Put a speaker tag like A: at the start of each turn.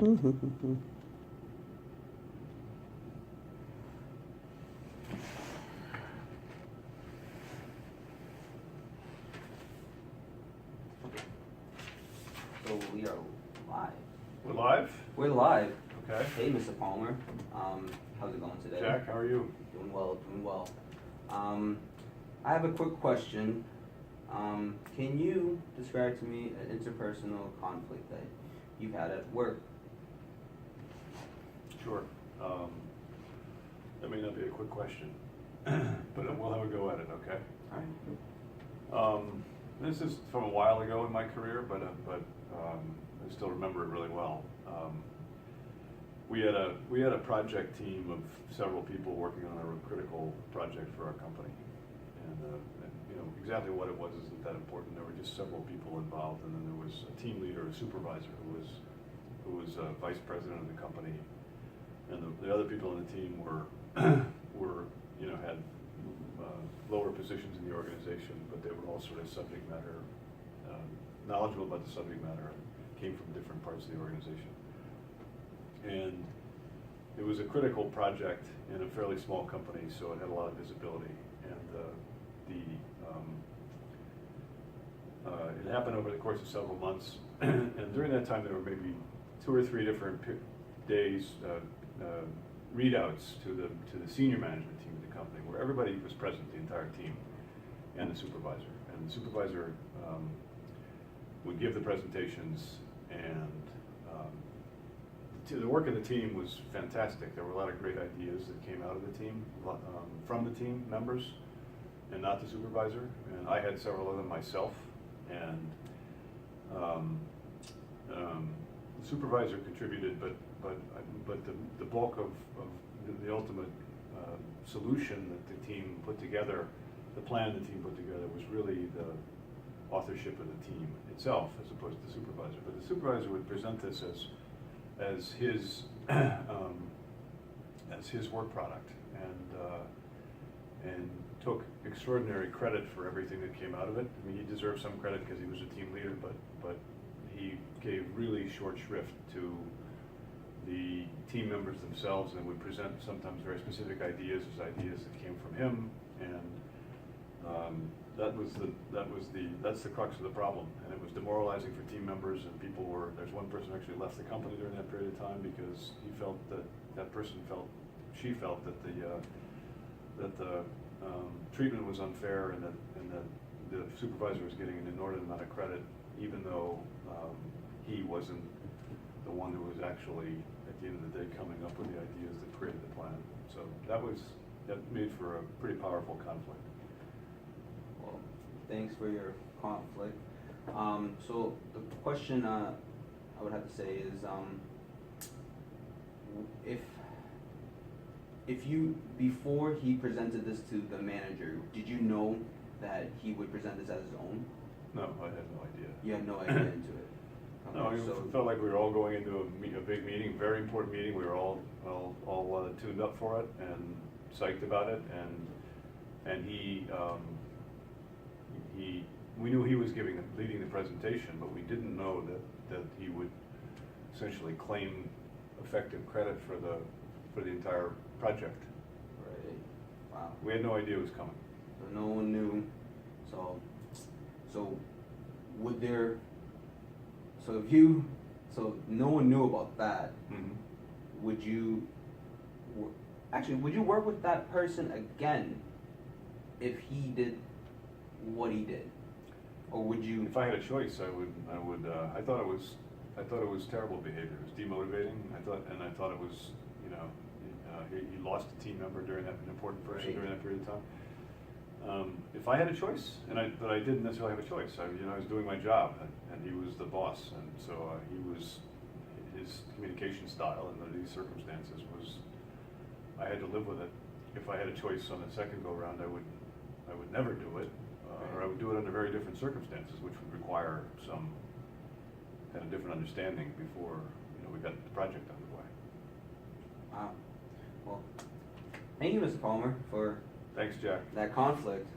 A: So we are live.
B: We're live?
A: We're live.
B: Okay.
A: Hey, Mr. Palmer. How's it going today?
B: Jack, how are you?
A: Doing well, doing well. I have a quick question. Can you describe to me an interpersonal conflict that you've had at work?
B: Sure. That may not be a quick question, but we'll have a go at it, okay?
A: All right.
B: This is from a while ago in my career, but I still remember it really well. We had a project team of several people working on a critical project for our company, and you know exactly what it was isn't that important. There were just several people involved, and then there was a team leader, a supervisor who was vice president of the company, and the other people on the team were you know had lower positions in the organization, but they were all sort of subject matter knowledgeable about the subject matter, came from different parts of the organization. And it was a critical project in a fairly small company, so it had a lot of visibility. And it happened over the course of several months. And during that time, there were maybe 2 or 3 different days, readouts to the senior management team of the company, where everybody was present, the entire team, and the supervisor. And the supervisor would give the presentations, and the work of the team was fantastic. There were a lot of great ideas that came out of the team, from the team members, and not the supervisor. And I had several of them myself. And the supervisor contributed, but the bulk of the ultimate solution that the team put together, the plan the team put together, was really the authorship of the team itself, as opposed to the supervisor. But the supervisor would present this as his work product, and took extraordinary credit for everything that came out of it. I mean, he deserved some credit because he was a team leader, but he gave really short shrift to the team members themselves, and would present sometimes very specific ideas as ideas that came from him, and that's the crux of the problem. And it was demoralizing for team members, and there's one person who actually left the company during that period of time because she felt that the treatment was unfair, and that the supervisor was getting an inordinate amount of credit, even though he wasn't the one who was actually, at the end of the day, coming up with the ideas that created the plan. So that made for a pretty powerful conflict.
A: Well, thanks for your conflict. So the question I would have to say is, if you, before he presented this to the manager, did you know that he would present this as his own?
B: No, I had no idea.
A: You had no idea into it?
B: No, it felt like we were all going into a big meeting, very important meeting. We were all tuned up for it and psyched about it, and we knew he was leading the presentation, but we didn't know that he would essentially claim effective credit for the entire project.
A: Right. Wow.
B: We had no idea it was coming.
A: So no one knew. So would there? So no one knew about that.
B: Mm-hmm.
A: Would you work with that person again if he did what he did, or would you?
B: If I had a choice, I would. I thought it was terrible behavior. It was demotivating. I thought it was, you know, he lost a team member during that, an important person during that period of time. If I had a choice, but I didn't necessarily have a choice. I was doing my job, and he was the boss, and so his communication style under these circumstances I had to live with it. If I had a choice on the second go round, I would never do it, or I would do it under very different circumstances, which would require some kind of different understanding before we got the project underway.
A: Wow. Well, thank you, Mr. Palmer, for
B: Thanks, Jack.
A: that conflict.